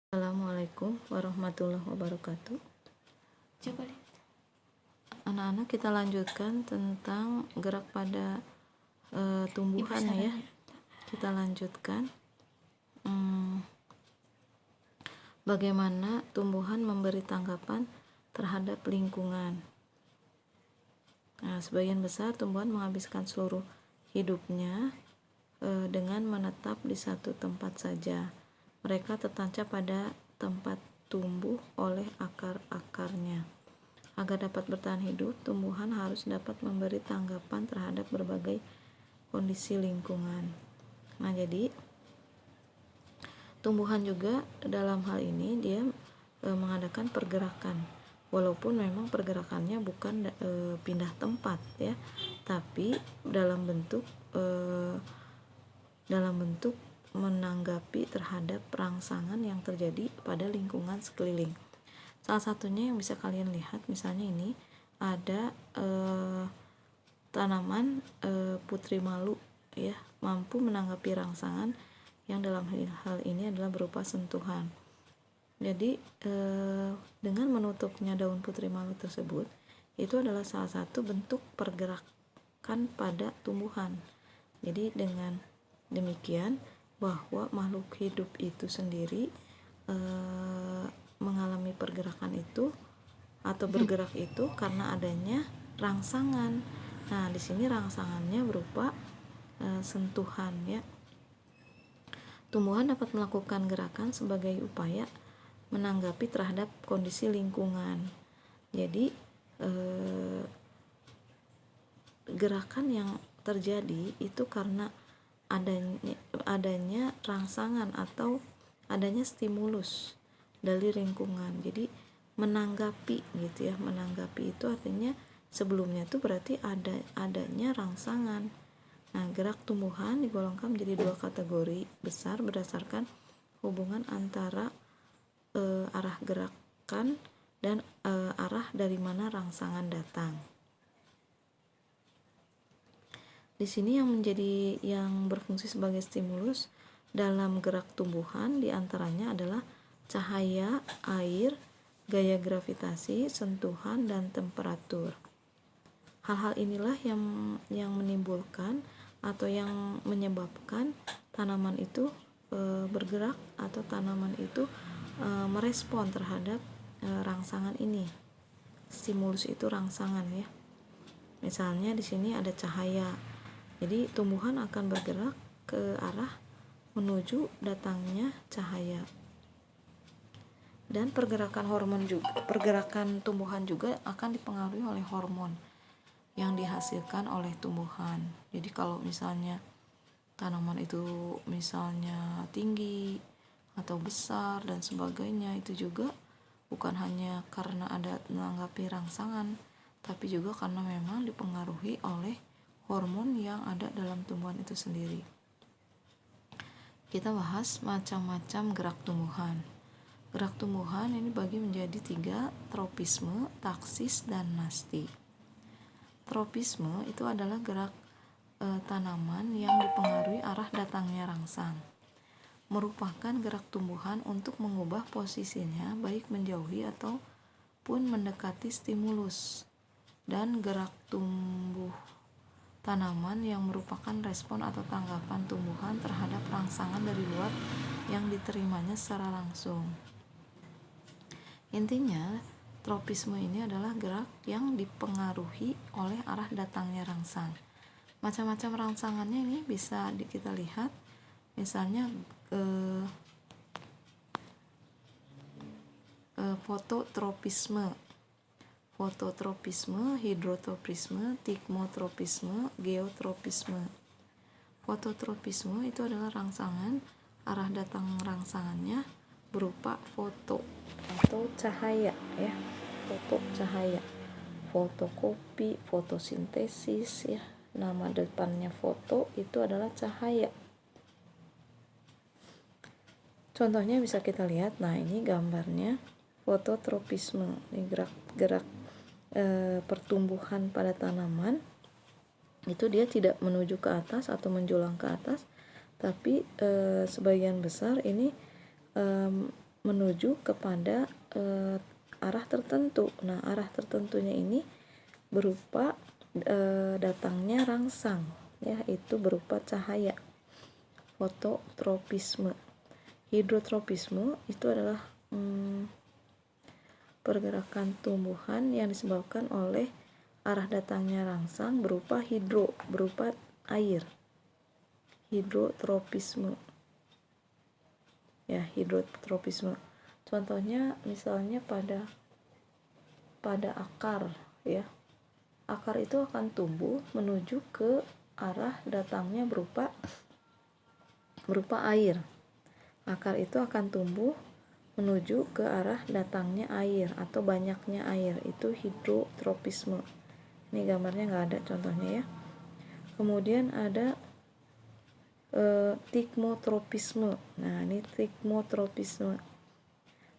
Assalamualaikum warahmatullahi wabarakatuh. Coba lihat. Anak-anak, kita lanjutkan tentang gerak pada tumbuhan ya. Kita lanjutkan bagaimana tumbuhan memberi tanggapan terhadap lingkungan. Nah, sebagian besar tumbuhan menghabiskan seluruh hidupnya dengan menetap di satu tempat saja. Mereka tertancap pada tempat tumbuh oleh akar-akarnya. Agar dapat bertahan hidup, tumbuhan harus dapat memberi tanggapan terhadap berbagai kondisi lingkungan. Nah, jadi tumbuhan juga dalam hal ini dia mengadakan pergerakan. Walaupun memang pergerakannya bukan pindah tempat ya, tapi dalam bentuk menanggapi terhadap rangsangan yang terjadi pada lingkungan sekeliling. Salah satunya yang bisa kalian lihat, misalnya ini ada tanaman putri malu ya, mampu menanggapi rangsangan yang dalam hal ini adalah berupa sentuhan. Jadi dengan menutupnya daun putri malu tersebut, itu adalah salah satu bentuk pergerakan pada tumbuhan. Jadi dengan demikian bahwa makhluk hidup itu sendiri mengalami pergerakan itu atau bergerak itu karena adanya rangsangan. Nah, di sini rangsangannya berupa sentuhan ya. Tumbuhan dapat melakukan gerakan sebagai upaya menanggapi terhadap kondisi lingkungan. Jadi gerakan yang terjadi itu karena adanya rangsangan atau adanya stimulus dari lingkungan. Jadi menanggapi gitu ya. Menanggapi itu artinya sebelumnya itu berarti adanya rangsangan. Nah, gerak tumbuhan digolongkan menjadi dua kategori besar berdasarkan hubungan antara arah gerakan dan arah dari mana rangsangan datang. Di sini yang berfungsi sebagai stimulus dalam gerak tumbuhan diantaranya adalah cahaya, air, gaya gravitasi, sentuhan, dan temperatur. Hal-hal inilah yang menimbulkan atau yang menyebabkan tanaman itu bergerak atau tanaman itu merespon terhadap rangsangan ini. Stimulus itu rangsangan ya. Misalnya di sini ada cahaya. Jadi tumbuhan akan bergerak ke arah menuju datangnya cahaya. Dan pergerakan tumbuhan juga akan dipengaruhi oleh hormon yang dihasilkan oleh tumbuhan. Jadi kalau misalnya tanaman itu misalnya tinggi atau besar dan sebagainya, itu juga bukan hanya karena ada menanggapi rangsangan, tapi juga karena memang dipengaruhi oleh hormon yang ada dalam tumbuhan itu sendiri. Kita bahas macam-macam gerak tumbuhan. Gerak tumbuhan ini bagi menjadi 3, tropisme, taksis, dan nasti. Tropisme itu adalah gerak tanaman yang dipengaruhi arah datangnya rangsang. Merupakan gerak tumbuhan untuk mengubah posisinya baik menjauhi ataupun mendekati stimulus. Dan gerak tumbuh tanaman yang merupakan respon atau tanggapan tumbuhan terhadap rangsangan dari luar yang diterimanya secara langsung. Intinya, tropisme ini adalah gerak yang dipengaruhi oleh arah datangnya rangsang. Macam-macam rangsangannya ini bisa kita lihat, misalnya fototropisme, hidrotropisme, tikmotropisme, geotropisme. Fototropisme itu adalah rangsangan, arah datang rangsangannya berupa foto atau cahaya ya. Foto cahaya. Fotokopi, fotosintesis ya. Nama depannya foto itu adalah cahaya. Contohnya bisa kita lihat. Nah, ini gambarnya fototropisme. Ini gerak pertumbuhan pada tanaman itu dia tidak menuju ke atas atau menjulang ke atas, tapi sebagian besar ini menuju kepada arah tertentu. Nah, arah tertentunya ini berupa datangnya rangsang, ya, itu berupa cahaya. Fototropisme. Hidrotropisme itu adalah pergerakan tumbuhan yang disebabkan oleh arah datangnya rangsang berupa berupa air. Hidrotropisme. Ya, hidrotropisme. Contohnya misalnya pada akar, ya. Akar itu akan tumbuh menuju ke arah datangnya berupa air. Akar itu akan tumbuh menuju ke arah datangnya air atau banyaknya air, itu hidrotropisme. Ini gambarnya nggak ada contohnya, ya. Kemudian ada tigmotropisme. Nah, ini tigmotropisme.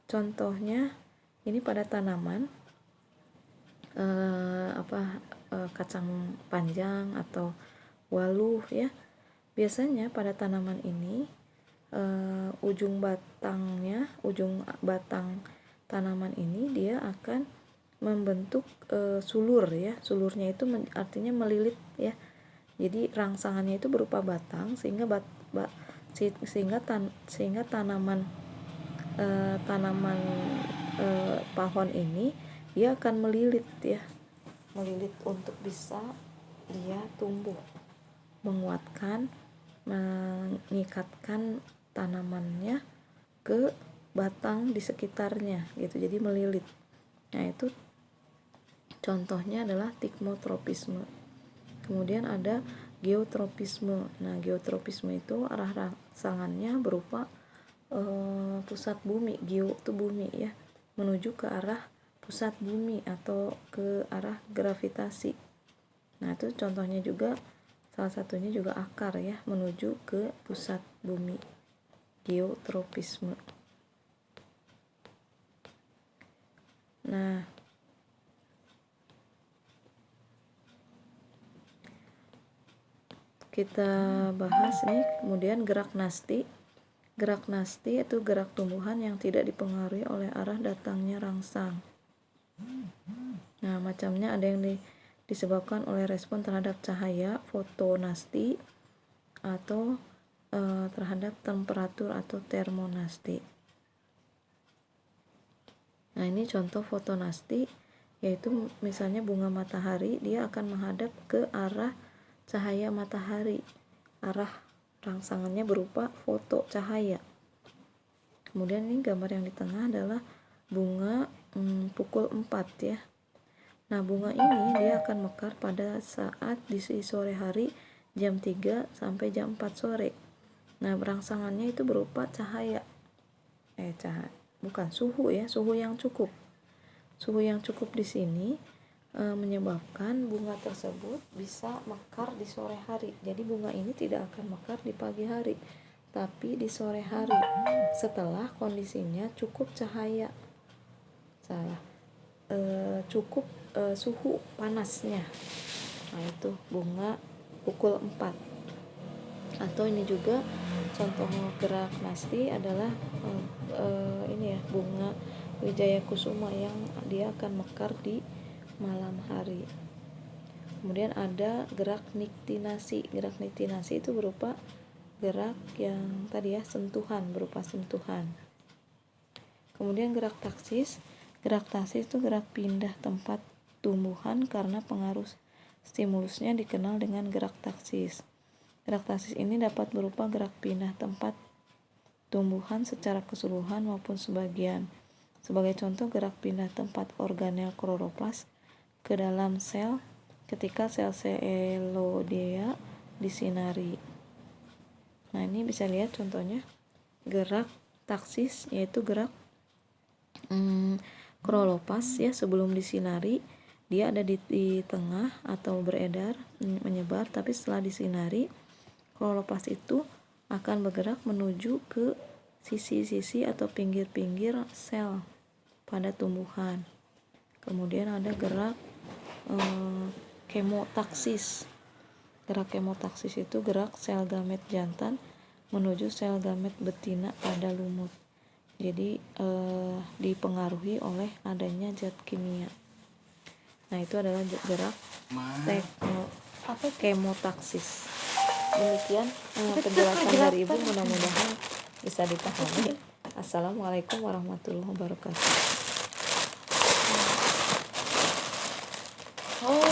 Contohnya ini pada tanaman kacang panjang atau waluh, ya. Biasanya pada tanaman ini ujung batang tanaman ini dia akan membentuk sulur, ya. Sulurnya itu artinya melilit, ya. Jadi rangsangannya itu berupa batang sehingga tanaman pohon ini dia akan melilit, ya. Melilit untuk bisa dia tumbuh, menguatkan, mengikatkan tanamannya ke batang di sekitarnya, gitu. Jadi melilit. Nah, itu contohnya adalah tigmotropisme. Kemudian ada geotropisme. Nah, geotropisme itu arah rangsangannya berupa pusat bumi. Geo itu bumi, ya, menuju ke arah pusat bumi atau ke arah gravitasi. Nah, itu contohnya juga, salah satunya juga akar, ya, menuju ke pusat bumi. Geotropisme. Nah, kita bahas nih kemudian gerak nasti. Gerak nasti itu gerak tumbuhan yang tidak dipengaruhi oleh arah datangnya rangsang. Nah, macamnya ada yang disebabkan oleh respon terhadap cahaya, fotonasti, atau terhadap temperatur atau termonasti. Nah, ini contoh fotonasti, yaitu misalnya bunga matahari, dia akan menghadap ke arah cahaya matahari. Arah rangsangannya berupa foto cahaya. Kemudian ini gambar yang di tengah adalah bunga pukul 4, ya. Nah, bunga ini dia akan mekar pada saat di sore hari jam 3 sampai jam 4 sore. Nah, rangsangannya itu berupa suhu, ya, suhu yang cukup. Suhu yang cukup di sini menyebabkan bunga tersebut bisa mekar di sore hari. Jadi bunga ini tidak akan mekar di pagi hari, tapi di sore hari setelah kondisinya cukup cahaya. Cukup suhu panasnya. Nah, itu bunga pukul 4. Atau ini juga contoh gerak nasti adalah ini, ya, bunga Wijaya Kusuma yang dia akan mekar di malam hari. Kemudian ada gerak niktinasi. Gerak niktinasi itu berupa gerak yang tadi, ya, berupa sentuhan. Kemudian gerak taksis. Gerak taksis itu gerak pindah tempat tumbuhan karena pengaruh stimulusnya dikenal dengan gerak taksis. Gerak taksis ini dapat berupa gerak pindah tempat tumbuhan secara keseluruhan maupun sebagian. Sebagai contoh, gerak pindah tempat organel kloroplas ke dalam sel ketika sel selodea disinari. Nah, ini bisa lihat contohnya gerak taksis, yaitu gerak kloroplas, ya, sebelum disinari dia ada di tengah atau beredar, menyebar, tapi setelah disinari kloroplas itu akan bergerak menuju ke sisi-sisi atau pinggir-pinggir sel pada tumbuhan. Kemudian ada gerak kemotaksis. Gerak kemotaksis itu gerak sel gamet jantan menuju sel gamet betina pada lumut. Jadi dipengaruhi oleh adanya zat kimia. Nah, itu adalah gerak kemotaksis. Demikian penjelasan dari Ibu, mudah-mudahan bisa dipahami. Assalamualaikum warahmatullahi wabarakatuh. Oh,